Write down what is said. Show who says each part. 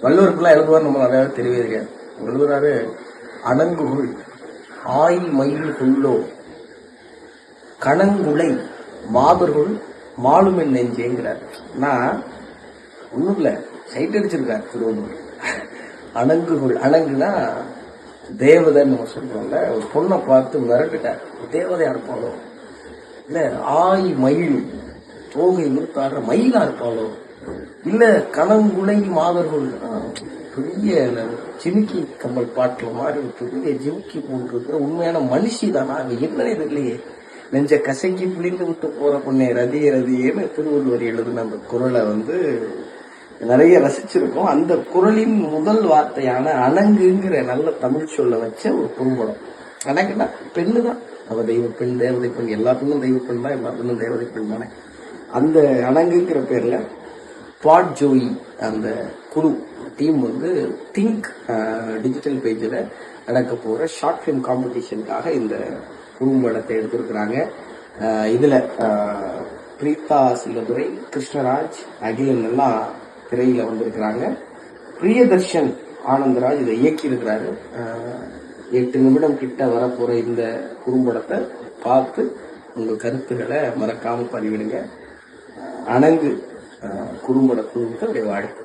Speaker 1: வள்ளுவருக்குலாம் எழுதுவார் நம்ம நிறையாவே தெரியவே தெரியாது. எழுதுறாரு, அணங்குகுள் ஆயில் மயில் கொள்ளோ கணங்குலை மாதர்கள் மாலுமென் நெஞ்சேங்கிறார். நான் ஒன்றும் இல்லை, சைட் அடிச்சிருக்கார் திருவள்ளுவர். அணங்குகுள், அணங்குனா தேவதைன்னு நம்ம சொல்றோம்ல. ஒரு பொண்ணை பார்த்து மிரட்டுட்டார், தேவதையா இருப்பாளோ, இல்ல ஆய் மயில் தோகை இருத்தாடுற மயிலா இருப்பாளோ, இல்ல கணங்குலை மாதர்கள் பெரிய ஜிமிக்கி கம்மல் பாட்டுல மாதிரி பெரிய ஜிமிக்கி போன்றது உண்மையான மனுஷி தானா, அது என்னன்னே தெரியலையே, நெஞ்ச கசைக்கு பிழிந்து விட்டு போற பொண்ணே ரதிய ரதியேன்னு திருவள்ளுவர் எழுதுன அந்த குரலை நிறைய ரசிச்சிருக்கோம். அந்த குரலின் முதல் வார்த்தையான அணங்குங்கிற நல்ல தமிழ் சொல்ல வச்ச ஒரு குறும்படம். அணங்குன்னா பெண்ணு தான், அவ தெய்வ பெண், தேவதை பெண், எல்லா பெண்ணும் தெய்வ பெண் தான், எல்லா பெண்ணும் தேவதை பெண் தானே. அந்த அணங்குங்கிற பேர்ல பாட் ஜோயி அந்த குழு டீம் திங்க் டிஜிட்டல் பேஜில் நடக்க போகிற ஷார்ட் ஃபிலிம் காம்படிஷனுக்காக இந்த குறும்படத்தை எடுத்திருக்கிறாங்க. இதில் பிரீதா சில்லதுரை, கிருஷ்ணராஜ், அகிலன் எல்லாம் திரையில் வந்திருக்கிறாங்க. பிரியதர்ஷன் ஆனந்தராஜ் இதை இயக்கி இருக்கிறாரு. 8 நிமிடம் கிட்ட வரப்போகிற இந்த குறும்படத்தை பார்த்து உங்கள் கருத்துக்களை மறக்காமல் பதிவிடுங்க. அணங்கு குறும்பட குழுவுக்கு வாழ்த்து.